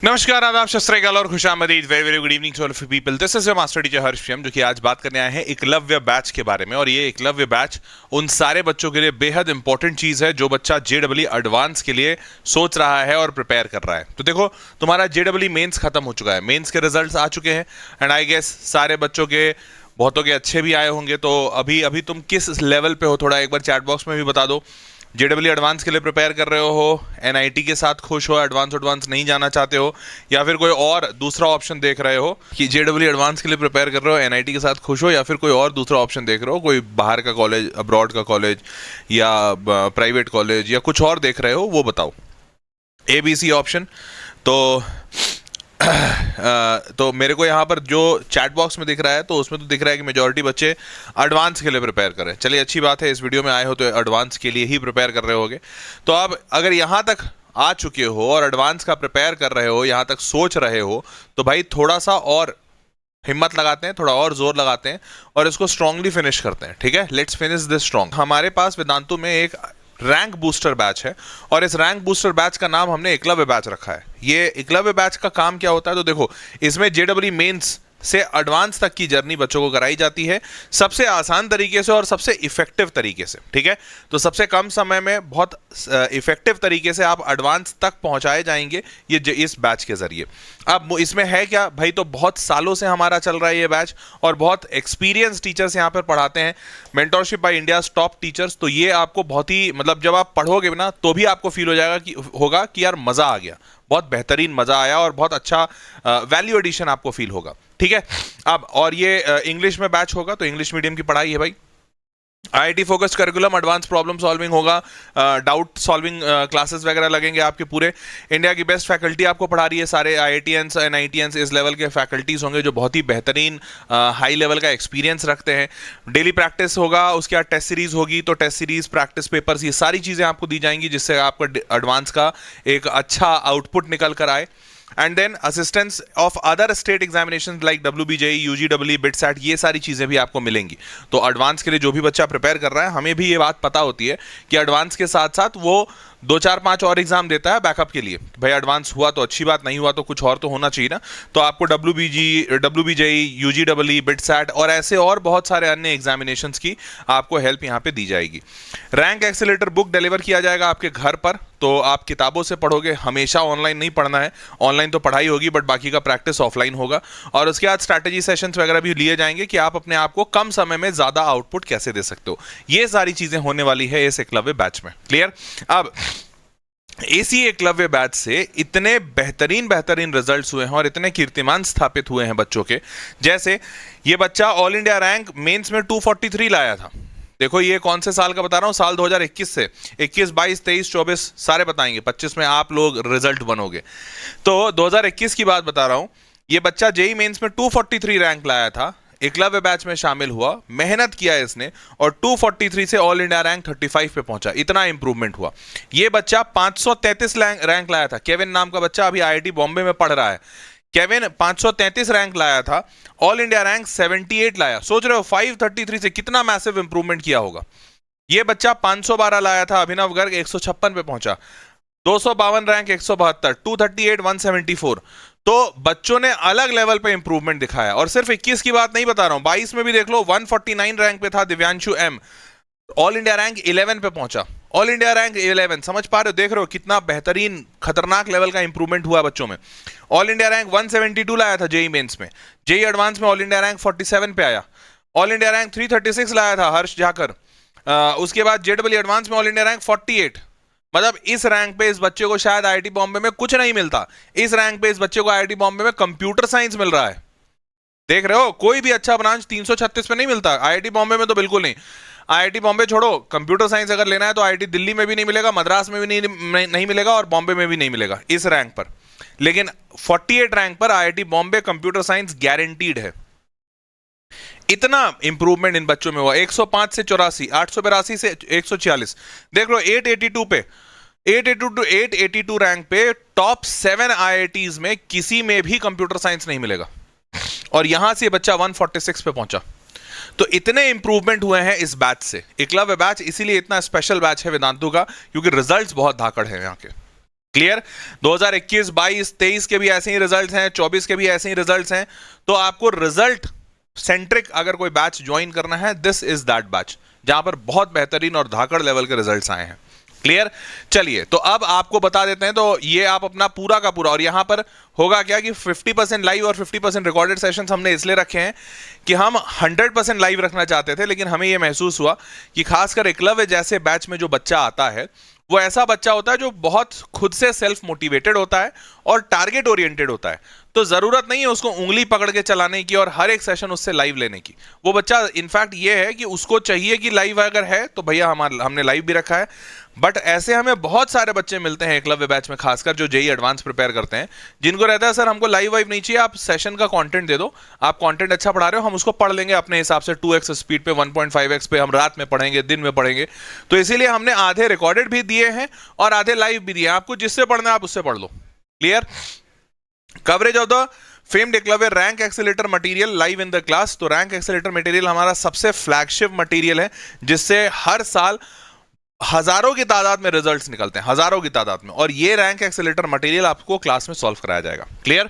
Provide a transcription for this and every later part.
नमस्कार, आदाब, सत श्री अकाल और खुशामदीद। Very very good evening to all of you people. This is your master teacher Harsh PM, जो कि आज बात करने आए हैं एकलव्य बैच के बारे में। और ये एकलव्य बैच उन सारे बच्चों के लिए बेहद इंपॉर्टेंट चीज है जो बच्चा जेडब्ल्यू एडवांस के लिए सोच रहा है और प्रिपेयर कर रहा है। तो देखो, तुम्हारा जेडब्ल्यू मेंस खत्म हो चुका है, मेंस के रिजल्ट्स आ चुके हैं एंड आई गेस सारे बच्चों के बहुतों के अच्छे भी आए होंगे। तो अभी अभी तुम किस लेवल पे हो, थोड़ा एक बार चैट बॉक्स में भी बता दो। जेडब्ल्यू एडवांस के लिए प्रिपेयर कर रहे हो, एनआईटी के साथ खुश हो, एडवांस नहीं जाना चाहते हो, या फिर कोई और दूसरा ऑप्शन देख रहे हो कि जेडब्ल्यू एडवांस के लिए प्रिपेयर कर रहे हो, एनआईटी के साथ खुश हो, या फिर कोई और दूसरा ऑप्शन देख रहे हो, कोई बाहर का कॉलेज, अब्रॉड का कॉलेज या प्राइवेट कॉलेज या कुछ और देख रहे हो, वो बताओ। ABC option. तो मेरे को यहाँ पर जो चैट बॉक्स में दिख रहा है, तो उसमें तो दिख रहा है कि मेजॉरिटी बच्चे एडवांस के लिए प्रिपेयर कर रहे हैं। चलिए, अच्छी बात है, इस वीडियो में आए हो तो एडवांस के लिए ही प्रिपेयर कर रहे होगे। तो अब अगर यहाँ तक आ चुके हो और एडवांस का प्रिपेयर कर रहे हो, यहाँ तक सोच रहे हो, तो भाई थोड़ा सा और हिम्मत लगाते हैं, थोड़ा और जोर लगाते हैं और इसको स्ट्रांगली फिनिश करते हैं। ठीक है, लेट्स फिनिश दिस स्ट्रांग। हमारे पास वेदांतु में एक रैंक बूस्टर बैच है और इस रैंक बूस्टर बैच का नाम हमने एकलव्य बैच रखा है। ये एकलव्य बैच का काम क्या होता है, तो देखो, इसमें जेडब्ल्यू मेंस से एडवांस तक की जर्नी बच्चों को कराई जाती है, सबसे आसान तरीके से और सबसे इफेक्टिव तरीके से। ठीक है, तो सबसे कम समय में बहुत इफेक्टिव तरीके से आप एडवांस तक पहुंचाए जाएंगे ये इस बैच के जरिए। अब इसमें है क्या भाई, तो बहुत सालों से हमारा चल रहा है ये बैच और बहुत एक्सपीरियंस टीचर्स यहाँ पर पढ़ाते हैं, mentorship by India's top teachers. तो ये आपको बहुत ही, मतलब जब आप पढ़ोगे ना तो भी आपको फील हो जाएगा कि यार मजा आ गया, बहुत बेहतरीन मजा आया और बहुत अच्छा वैल्यू एडिशन आपको फील होगा। ठीक है, अब और ये इंग्लिश में बैच होगा, तो इंग्लिश मीडियम की पढ़ाई है भाई। IIT focused curriculum, advance problem solving होगा, डाउट सॉल्विंग क्लासेस वगैरह लगेंगे आपके पूरे। इंडिया की बेस्ट फैकल्टी आपको पढ़ा रही है, सारे आईआईटीएंस एनआईटीएंस इस लेवल के फैकल्टीज होंगे जो बहुत ही बेहतरीन हाई लेवल का एक्सपीरियंस रखते हैं। डेली प्रैक्टिस होगा, उसके बाद टेस्ट सीरीज होगी, तो टेस्ट सीरीज, प्रैक्टिस पेपर्स, ये सारी चीज़ें आपको दी जाएंगी जिससे आपका एडवांस का एक अच्छा आउटपुट निकल कर आए। And then assistance of other state examination like WBJE, UGW, BITSAT, ये सारी चीज़ें भी आपको मिलेंगी। तो एडवांस के लिए जो भी बच्चा प्रिपेयर कर रहा है, हमें भी ये बात पता होती है कि एडवांस के साथ साथ वो 2, 4, 5 और एग्जाम देता है बैकअप के लिए। भाई एडवांस हुआ तो अच्छी बात, नहीं हुआ तो कुछ और तो होना चाहिए ना। तो आपको WBJE, UGW, बिटसैट और ऐसे और बहुत सारे अन्य एग्जामिनेशंस की आपको हेल्प यहाँ पे दी जाएगी। रैंक एक्सेलेरेटर बुक डिलीवर किया जाएगा आपके घर पर, तो आप किताबों से पढ़ोगे, हमेशा ऑनलाइन नहीं पढ़ना है। ऑनलाइन तो पढ़ाई होगी बट बाकी का प्रैक्टिस ऑफलाइन होगा। और उसके बाद स्ट्रैटेजी सेशंस वगैरह भी लिए जाएंगे कि आप अपने आप को कम समय में ज्यादा आउटपुट कैसे दे सकते हो। ये सारी चीजें होने वाली है इस एकलव्य बैच में। क्लियर? अब एसी एकलव्य बैच से इतने बेहतरीन रिजल्ट्स हुए हैं और इतने कीर्तिमान स्थापित हुए हैं बच्चों के। जैसे ये बच्चा ऑल इंडिया रैंक मेंस में 243 लाया था। देखो, ये कौन से साल का बता रहा हूं, साल 2021 से 21, 22, 23, 24 सारे बताएंगे, 25 में आप लोग रिजल्ट बनोगे। तो 2021 की बात बता रहा हूं। ये बच्चा जेई मेंस में 243 रैंक लाया था, एकलव्य बैच में शामिल हुआ, मेहनत किया इसने और 243 से ऑल इंडिया रैंक 35 पे पहुंचा। इतना इंप्रूवमेंट हुआ। ये बच्चा 533 रैंक लाया था। केविन नाम का बच्चा अभी आईआईटी बॉम्बे में पढ़ रहा है। केविन 533 रैंक लाया था, ऑल इंडिया रैंक 78 लाया। सोच रहे हो 533 से कितना मैसिव इंप्रूवमेंट किया होगा। ये बच्चा 512 लाया था, अभिनव गर्ग 156 पे पहुंचा। 252 रैंक 172, 238 174। तो बच्चों ने अलग लेवल पे इंप्रूवमेंट दिखाया। और सिर्फ 21 की बात नहीं बता रहा हूं, 22 में भी देख लो, 149 रैंक पे था Divyanshu M, all India rank 11 पे पहुंचा। ऑल इंडिया रैंक 11, समझ पा रहे हो, देख रहे हो कितना बेहतरीन खतरनाक लेवल का इंप्रूवमेंट हुआ बच्चों में। ऑल इंडिया रैंक 172 लाया था जेई मेंस में, जेई एडवांस में ऑल इंडिया रैंक 47 पे आया। ऑल इंडिया रैंक 336 लाया था हर्ष जाकर। उसके बाद जेडब्ल्यू एडवांस में ऑल इंडिया रैंक 48। मतलब इस रैंक पे इस बच्चे को शायद आईआईटी बॉम्बे में कुछ नहीं मिलता, इस रैंक पे इस बच्चे को आईआईटी बॉम्बे में कंप्यूटर साइंस मिल रहा है। देख रहे हो, कोई भी अच्छा ब्रांच 336 पे नहीं मिलता, आईआईटी बॉम्बे में तो बिल्कुल नहीं। आईआईटी बॉम्बे छोड़ो, कंप्यूटर साइंस अगर लेना है तो आईआईटी दिल्ली में भी नहीं मिलेगा, मद्रास में भी नहीं मिलेगा और बॉम्बे में भी नहीं मिलेगा इस रैंक पर। लेकिन 48 रैंक पर IIT Bombay computer science guaranteed है। इतना इंप्रूवमेंट इन बच्चों में हुआ। 105 से 84, 882 से 146। देख लो 882 पे, 882 रैंक पे टॉप 7 आईआईटीज में किसी में भी कंप्यूटर साइंस नहीं मिलेगा और यहां से बच्चा 146 पे पहुंचा। तो इतने इंप्रूवमेंट हुए हैं इस बैच से। एकलव्य बैच इसीलिए इतना स्पेशल बैच है वेदांतु का, क्योंकि रिजल्ट्स बहुत धाकड़ है यहाँ के। क्लियर। 2021, 22, 23 के भी ऐसे ही रिजल्ट्स हैं, 24 के भी ऐसे ही रिजल्ट्स हैं। तो आपको रिजल्ट सेंट्रिक अगर कोई बैच ज्वाइन करना है, दिस इज दैट बैच जहां पर बहुत बेहतरीन और धाकड़ लेवल के रिजल्ट्स आए हैं। क्लियर। चलिए, तो अब आपको बता देते हैं। तो ये आप अपना पूरा का पूरा, और यहां पर होगा क्या कि 50% लाइव और 50% रिकॉर्डेड सेशंस हमने इसलिए रखे हैं कि हम 100% लाइव रखना चाहते थे, लेकिन हमें यह महसूस हुआ कि खासकर एकलव्य जैसे बैच में जो बच्चा आता है वो ऐसा बच्चा होता है जो बहुत खुद से सेल्फ मोटिवेटेड होता है और टारगेट ओरिएंटेड होता है। तो जरूरत नहीं है उसको उंगली पकड़ के चलाने की और हर एक सेशन उससे लाइव लेने की। वो बच्चा इनफैक्ट ये है कि उसको चाहिए कि लाइव अगर है तो भैया हमने लाइव भी रखा है। बट ऐसे हमें बहुत सारे बच्चे मिलते हैं एकलव्य बैच में, खासकर जो जेईई एडवांस प्रिपेयर करते हैं, जिनको रहता है सर हमको लाइव वाइव नहीं चाहिए, आप सेशन का कंटेंट दे दो, आप कंटेंट अच्छा पढ़ा रहे हो, हम उसको पढ़ लेंगे अपने हिसाब से 2x स्पीड पे, 1.5x पे, हम रात में पढ़ेंगे, दिन में पढ़ेंगे। तो इसीलिए हमने आधे रिकॉर्डेड भी दिए हैं और आधे लाइव भी दिए हैं। आपको जिससे पढ़ना है आप उससे पढ़ लो। Clear. Coverage of the famed Eklavya rank accelerator material live in the class. तो रैंक एक्सेलेरेटर मटेरियल हमारा सबसे फ्लैगशिप मटेरियल है, जिससे हर साल हजारों की तादाद में रिजल्ट्स निकलते हैं, हजारों की तादाद में, और ये रैंक एक्सेलेरेटर मटेरियल आपको क्लास में सॉल्व कराया जाएगा। क्लियर।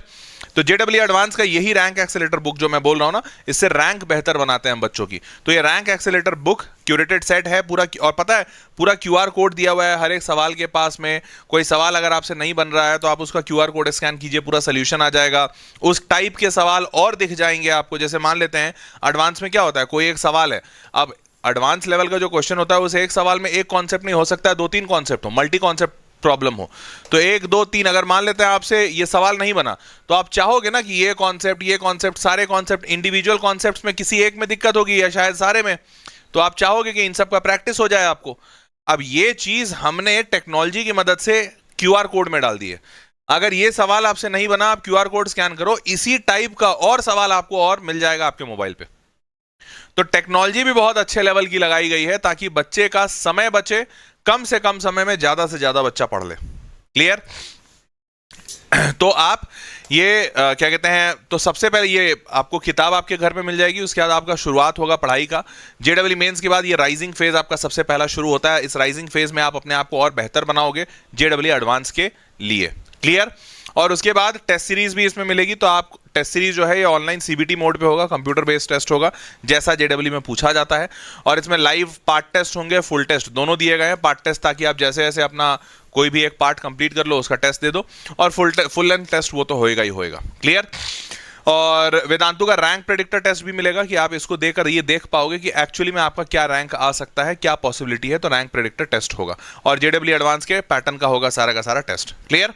तो जेडब्ल्यू एडवांस का यही रैंक एक्सेलेरेटर बुक जो मैं बोल रहा हूं ना, इससे रैंक बेहतर बनाते हैं हम बच्चों की। तो ये rank accelerator book curated set है पूरा, और पता है पूरा क्यूआर कोड दिया हुआ है हर एक सवाल के पास में। कोई सवाल अगर आपसे नहीं बन रहा है तो आप उसका क्यूआर कोड स्कैन कीजिए, पूरा सोल्यूशन आ जाएगा। उस टाइप के सवाल और दिख जाएंगे आपको। जैसे मान लेते हैं एडवांस में क्या होता है, कोई एक सवाल है, अब एडवांस लेवल का जो क्वेश्चन होता है उस एक सवाल में एक कॉन्सेप्ट नहीं हो सकता है, 2-3 कॉन्सेप्ट हो, मल्टी कॉन्सेप्ट प्रॉब्लम हो। तो 1, 2, 3 अगर मान लेते हैं आपसे ये सवाल नहीं बना, तो आप चाहोगे ना कि ये कॉन्सेप्ट सारे कॉन्सेप्ट इंडिविजुअल कॉन्सेप्ट्स में किसी एक में दिक्कत होगी या शायद सारे में, तो आप चाहोगे कि इन सब का प्रैक्टिस हो जाए आपको। अब ये चीज हमने टेक्नोलॉजी की मदद से क्यूआर कोड में डाल दी है। अगर ये सवाल आपसे नहीं बना, आप क्यूआर कोड स्कैन करो, इसी टाइप का और सवाल आपको और मिल जाएगा आपके मोबाइल पे। तो टेक्नोलॉजी भी बहुत अच्छे लेवल की लगाई गई है ताकि बच्चे का समय बचे, कम से कम समय में ज्यादा से ज्यादा बच्चा पढ़ ले। क्लियर। तो आप ये क्या कहते हैं, तो सबसे पहले ये आपको किताब आपके घर पे मिल जाएगी, उसके बाद आपका शुरुआत होगा पढ़ाई का। जेडब्ल्यू मेंस के बाद ये राइजिंग फेज आपका सबसे पहला शुरू होता है। इस राइजिंग फेज में आप अपने आप को और बेहतर बनाओगे जेडब्ल्यू एडवांस के लिए। क्लियर। और उसके बाद टेस्ट सीरीज भी इसमें मिलेगी। तो आप टेस्ट सीरीज जो है ये ऑनलाइन सीबीटी मोड पे होगा, कंप्यूटर बेस्ड टेस्ट होगा जैसा जेडब्ल्यू में पूछा जाता है। और इसमें लाइव पार्ट टेस्ट होंगे, फुल टेस्ट दोनों दिए गए हैं। पार्ट टेस्ट ताकि आप जैसे जैसे अपना कोई भी एक पार्ट कंप्लीट कर लो उसका टेस्ट दे दो, और फुल लेंथ टेस्ट वो तो होएगा ही होएगा। क्लियर। और वेदांतु का रैंक प्रेडिक्टर टेस्ट भी मिलेगा कि आप इसको देकर ये देख पाओगे कि एक्चुअली में आपका क्या रैंक आ सकता है, क्या पॉसिबिलिटी है। तो रैंक प्रेडिक्टर टेस्ट होगा और जेडब्ल्यू एडवांस के पैटर्न का होगा सारा का सारा टेस्ट। क्लियर।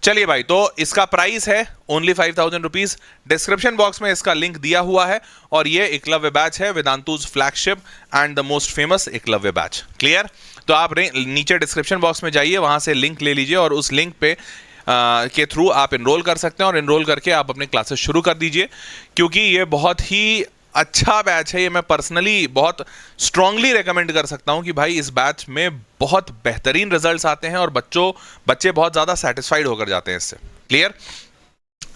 चलिए भाई, तो इसका प्राइस है ओनली 5000 रुपीज। डिस्क्रिप्शन बॉक्स में इसका लिंक दिया हुआ है, और ये एकलव्य बैच है, Vedantu's flagship and the most famous Eklavya batch. Clear. तो आप नीचे डिस्क्रिप्शन बॉक्स में जाइए, वहां से लिंक ले लीजिए और उस लिंक पे के थ्रू आप एनरोल कर सकते हैं, और एनरोल करके आप अपने क्लासेस शुरू कर दीजिए, क्योंकि ये बहुत ही अच्छा बैच है। ये मैं पर्सनली बहुत स्ट्रांगली रेकमेंड कर सकता हूं कि भाई इस बैच में बहुत बेहतरीन रिजल्ट्स आते हैं और बच्चे बहुत ज्यादा सेटिस्फाइड होकर जाते हैं इससे। क्लियर।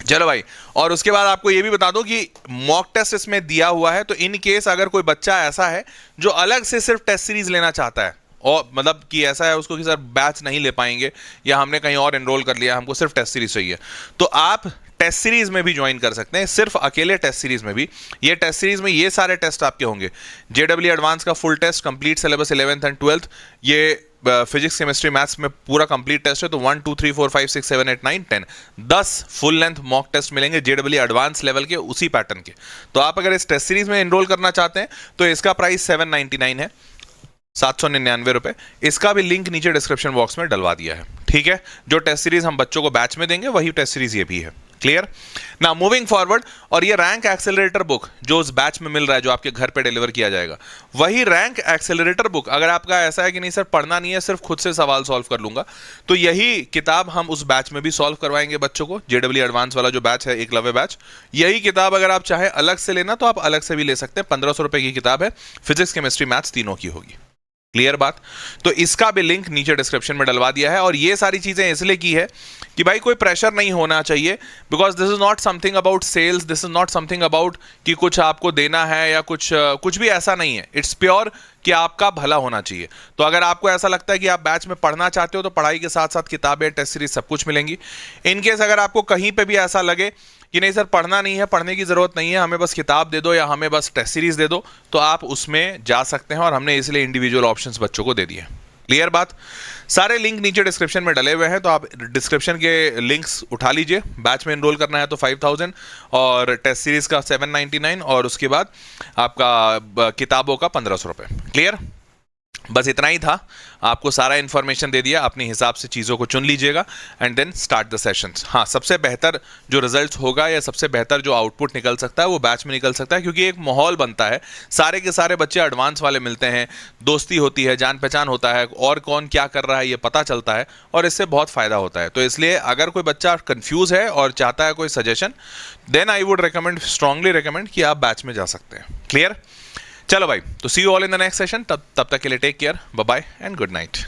चलो भाई, और उसके बाद आपको ये भी बता दूं कि मॉक टेस्ट इसमें दिया हुआ है। तो इन केस अगर कोई बच्चा ऐसा है जो अलग से सिर्फ टेस्ट सीरीज लेना चाहता है, और मतलब कि ऐसा है उसको कि सर बैच नहीं ले पाएंगे या हमने कहीं और एनरोल कर लिया, हमको सिर्फ टेस्ट सीरीज चाहिए, तो आप टेस्ट सीरीज में भी ज्वाइन कर सकते हैं। सिर्फ अकेले टेस्ट सीरीज में भी, ये टेस्ट सीरीज में ये सारे टेस्ट आपके होंगे। जेडब्ल्यू एडवांस का full test, complete syllabus 11th and 12th, ये फिजिक्स केमिस्ट्री मैथ्स में पूरा कंप्लीट टेस्ट है। तो 1 2 3 4 5 6 7 8 9 10 10 फुल लेंथ मॉक टेस्ट मिलेंगे जेडब्ल्यू एडवांस लेवल के, उसी पैटर्न के। तो आप अगर इस टेस्ट सीरीज में एनरोल करना चाहते हैं तो इसका प्राइस 799 है, 799 रुपए। इसका भी लिंक नीचे डिस्क्रिप्शन बॉक्स में डलवा दिया है। ठीक है। जो टेस्ट सीरीज हम बच्चों को बैच में देंगे वही टेस्ट सीरीज ये भी है। क्लियर। ना मूविंग फॉरवर्ड, और ये रैंक एक्सेलरेटर बुक जो उस बैच में मिल रहा है, जो आपके घर पे डिलीवर किया जाएगा, वही रैंक एक्सेलरेटर बुक अगर आपका ऐसा है कि नहीं सर पढ़ना नहीं है, सिर्फ खुद से सवाल सॉल्व कर लूंगा, तो यही किताब हम उस बैच में भी सॉल्व करवाएंगे बच्चों को। जेडब्ल्यू एडवांस वाला जो बैच है, एकलव्य बैच, यही किताब अगर आप चाहे अलग से लेना तो आप अलग से भी ले सकते हैं। 1500 रुपए की किताब है, फिजिक्स केमिस्ट्री मैथ्स तीनों की होगी। क्लियर बात। तो इसका भी लिंक नीचे डिस्क्रिप्शन में डलवा दिया है। और ये सारी चीजें इसलिए की है कि भाई कोई प्रेशर नहीं होना चाहिए, because this is not something about sales, this is not something about कि कुछ आपको देना है या कुछ भी ऐसा नहीं है. इट्स प्योर कि आपका भला होना चाहिए. तो अगर आपको ऐसा लगता है कि आप बैच में पढ़ना चाहते हो तो पढ़ाई के साथ साथ किताबें, टेस्ट सीरीज सब कुछ मिलेंगी. इनकेस अगर आपको कहीं पे भी ऐसा लगे कि नहीं सर पढ़ना नहीं है, पढ़ने की जरूरत नहीं है, हमें बस किताब दे दो या हमें बस टेस्ट सीरीज दे दो, तो आप उसमें जा सकते हैं. और हमने इसलिए इंडिविजुअल ऑप्शंस बच्चों को दे दिए. क्लियर बात. सारे लिंक नीचे डिस्क्रिप्शन में डले हुए हैं, तो आप डिस्क्रिप्शन के लिंक्स उठा लीजिए. बैच में एनरोल करना है तो 5000 और टेस्ट सीरीज का 799 और उसके बाद आपका किताबों का 1500 रुपये. क्लियर. बस इतना ही था. आपको सारा इन्फॉर्मेशन दे दिया. अपने हिसाब से चीज़ों को चुन लीजिएगा and then start the sessions. हाँ, सबसे बेहतर जो रिजल्ट्स होगा या सबसे बेहतर जो आउटपुट निकल सकता है वो बैच में निकल सकता है, क्योंकि एक माहौल बनता है. सारे के सारे बच्चे एडवांस वाले मिलते हैं, दोस्ती होती है, जान पहचान होता है, और कौन क्या कर रहा है ये पता चलता है, और इससे बहुत फ़ायदा होता है. तो इसलिए अगर कोई बच्चा कन्फ्यूज़ है और चाहता है कोई suggestion, then I would recommend, strongly recommend कि आप बैच में जा सकते हैं. क्लियर. चलो भाई, तो see you all in the next session. तब तक के लिए take care, bye bye and good night.